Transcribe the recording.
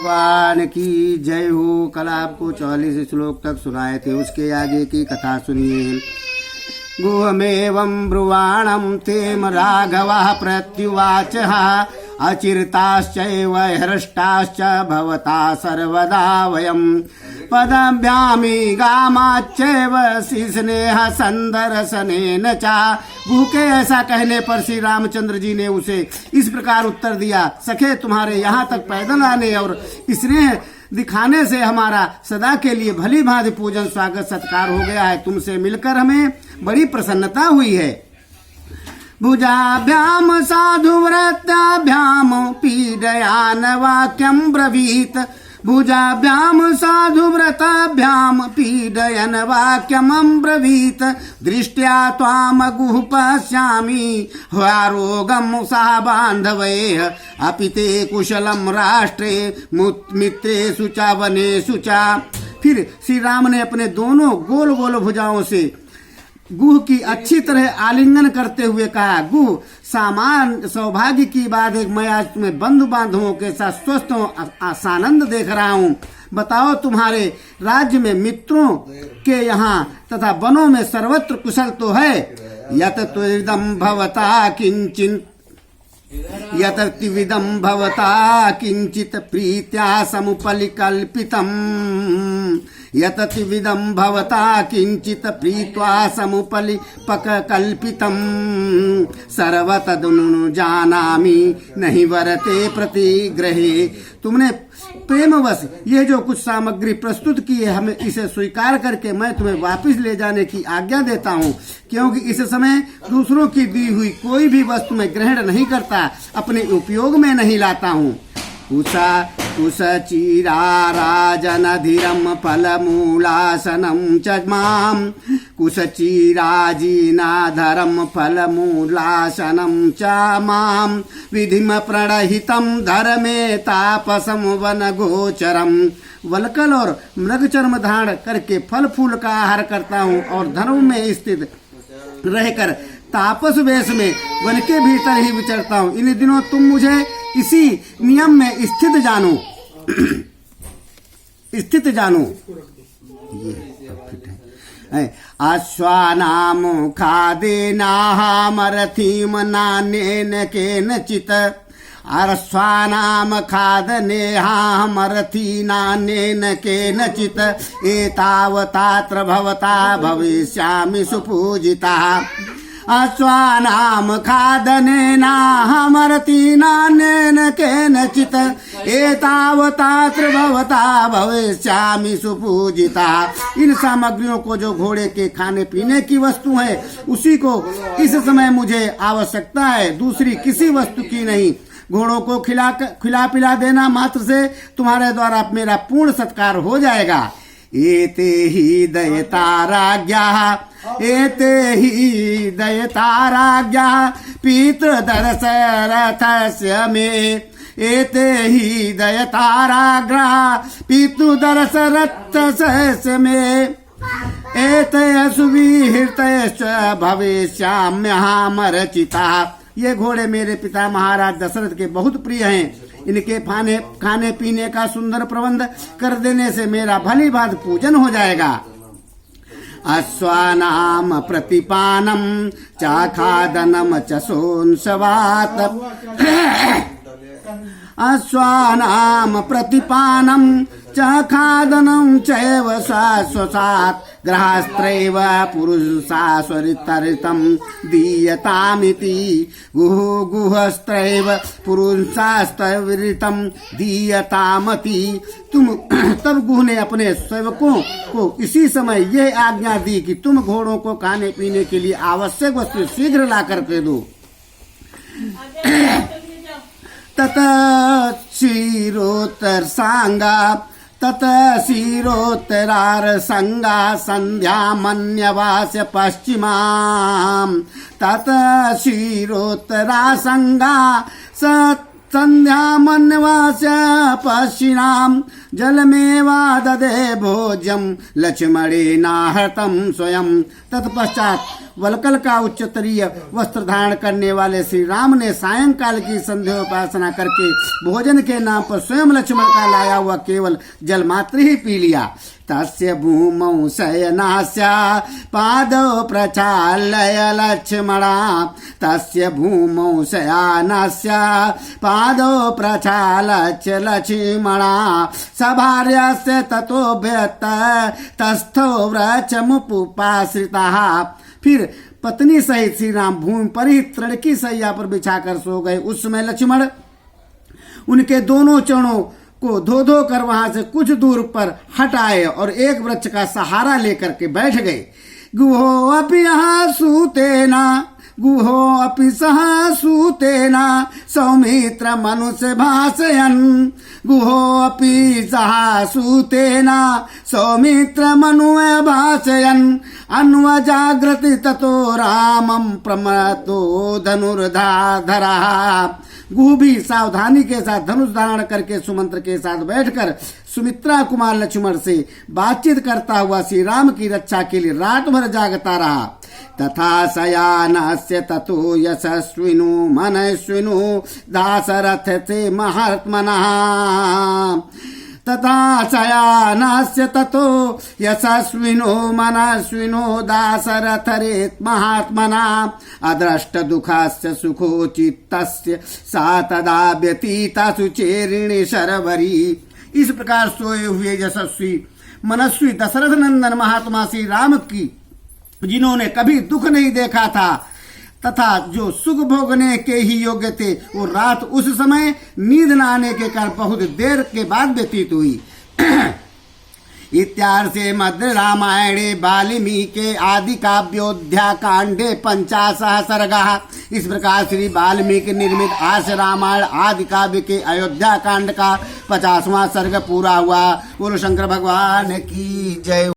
भगवान की जय हो। कल आपको 44 श्लोक तक सुनाए थे, उसके आगे की कथा सुनिए। गुहमेवं ब्रुवाणं तेम राघवः प्रत्युवाचः अचिरताश्चैव हृष्टाश्च भवता सर्वदा वयं पदभ्यामी गामाच्चैव स्नेह संदर्शनेन चा। गुह के ऐसा कहने पर श्री रामचंद्र जी ने उसे इस प्रकार उत्तर दिया, सखे तुम्हारे यहाँ तक पैदल आने और स्नेह दिखाने से हमारा सदा के लिए भली भांति पूजन स्वागत सत्कार हो गया है। तुमसे मिलकर हमें बड़ी प्रसन्नता हुई है। भुजाभ्याम साधुव्रताभ्याम पीडयान वाक्यं ब्रवीत। भुजाभ्याम साधुव्रताभ्याम पीडयन वाक्यमं ब्रवीत। दृष्ट्या त्वां गुह पश्यामि ह्वारोगं सह बान्धवैः अपि ते कुशलं राष्ट्रे मित्रेषु च वनेषु च। फिर श्री राम ने अपने दोनों गोल गोल भुजाओं से गुह की अच्छी तरह आलिंगन करते हुए कहा, गुह सामान सौभाग्य की बात है, मैं आज तुम्हें बंधु बांधवों के साथ स्वस्थ आनंद देख रहा हूँ। बताओ तुम्हारे राज्य में मित्रों के यहाँ तथा वनों में सर्वत्र कुशल तो है। यत त्विदं भवता किंचित यतविदं भवता किंचित प्रीत्या समुपलिकल्पितम्। यतविदं भवता किंचित प्रीत्या समुपलिकल्पितम्। सर्वतदनु जानामि नहीं वरते प्रतिग्रहे। तुमने प्रेमवश ये जो कुछ सामग्री प्रस्तुत की है, हमें इसे स्वीकार करके मैं तुम्हें वापस ले जाने की आज्ञा देता हूँ, क्योंकि इस समय दूसरों की दी हुई कोई भी वस्तु मैं ग्रहण नहीं करता, अपने उपयोग में नहीं लाता हूँ। कुशचिरा राजनधिरं फलमूलासनं च मां। कुशचिराजीनाधरं फलमूलासनं च मां। विधिम प्रणहितं धर्मे तापसं वनगोचरं। वलकल और मृगचर्म धारण करके फल फूल का आहार करता हूँ और धर्म में स्थित रहकर तापस वेश में वन के भीतर ही विचरता हूँ। इन दिनों तुम मुझे इसी नियम में स्थित जानो। स्थित जानो। ये अश्वानाम खादेनाहामरथीम नानेन केनचित्। अश्वानाम खादनेहामरथी नानेन केनचित्। एतावतात्र भवता भविष्यामि सुपूजितः। अश्वानाम खादनेनाहमरति नानेन केनचित्। एतावतात्र भवता भविष्यामि सुपूजिता। इन सामग्रियों को जो घोड़े के खाने पीने की वस्तु है, उसी को इस समय मुझे आवश्यकता है, दूसरी किसी वस्तु की नहीं। घोड़ों को खिला पिला देना मात्र से तुम्हारे द्वारा मेरा पूर्ण सत्कार हो जाएगा। एते ही दयताराज्ञाः एते ही दयताराज्ञाः पितृदशरथस्य मे। एते ही दयताराज्ञाः पितृदशरथस्य मे। एतेषु विहृतयश्च भविष्याम्यहमर्चिताः। ये घोड़े मेरे पिता महाराज दशरथ के बहुत प्रिय हैं। इनके खाने पीने का सुंदर प्रबंध कर देने से मेरा भली भांत पूजन हो जाएगा। अश्वानाम प्रतिपानम चाखादनम चसोन्सवात। अश्वानाम प्रतिपानम चाखादनम चैव शाश्वसात्। ग्रहस्त्रैव पुरुषास्वरितरितं दीयतामिति। गुहस्त्रैव पुरुषास्त्वरितं दीयतामति। तब गुह ने अपने सेवकों को इसी समय यह आज्ञा दी कि तुम घोड़ों को खाने पीने के लिए आवश्यक वस्तु शीघ्र ला करके दो। तत क्षीरोत्तर सांगा तत क्षीरोत्तरार संगा संध्या मन्यवास्य पश्चिमाम। तत क्षीरोत्तरा संगा संध्या मन्यवास्य पश्चिमाम। जलमेवा ददे भोज्यम लक्ष्मणेनाहृतं स्वयं। तत्पश्चात वलकल का उच्चतरीय वस्त्र धारण करने वाले श्री राम ने सायंकाल की संध्या उपासना करके भोजन के नाम पर स्वयं लक्ष्मण का लाया हुआ केवल जल मात्र ही पी लिया। तस्य भूमौ शयनास्या पादौ प्रचालय लक्ष्मणा, तस्य भूमौ शयनास्या पादौ प्रचालय लक्ष्मणा, सभार्यस्य ततोऽभ्यत तस्थो व्रचमुपाश्रितः। फिर पत्नी सहित श्री राम भूमि पर ही तृण की सैया पर बिछाकर सो गए। उस समय लक्ष्मण उनके दोनों चरणों को धो धो कर वहां से कुछ दूर पर हट आए और एक वृक्ष का सहारा लेकर के बैठ गए। गुहो अपि सूतेना गुहो अपि सह सूतेना सौमित्र मनुष्य भाषयन्, गुहो अपि सह सूतेना सौमित्र मनुष्य भाषयन्, अन्वजाग्रति ततो रामं प्रमतो धनुर्धारः। गुह भी सावधानी के साथ धनुष धारण करके सुमंत्र के साथ बैठकर सुमित्रा कुमार लक्ष्मण से बातचीत करता हुआ श्री राम की रक्षा के लिए रात भर जागता रहा। तथा शयानस्य ततो यशस्विनो मनस्विनो दाशरथ से महात्मनः, तथा शयानस्य ततो यशस्विनो मनस्विनो दाशरथरेत् महात्मना, अदृष्ट दुःखस्य सुखोचित्तस्य सा तदा व्यतीता सुचेरिणी शर्वरी। इस प्रकार सोए हुए यशस्वी मनस्वी दशरथ नंदन महात्मा श्री राम की, जिन्होंने कभी दुख नहीं देखा था तथा जो सुख भोगने के ही योग्य थे, वो रात उस समय नींद न आने के कारण बहुत देर के बाद व्यतीत हुई। इत्यार्थे मध्य रामायणे वाल्मीकि आदि काव्योध्या कांडे 50 सर्गः। इस प्रकार श्री वाल्मीकि निर्मित आस रामायण आदि काव्य के अयोध्या कांड का 50वां सर्ग पूरा हुआ। बोलो शंकर भगवान की जय।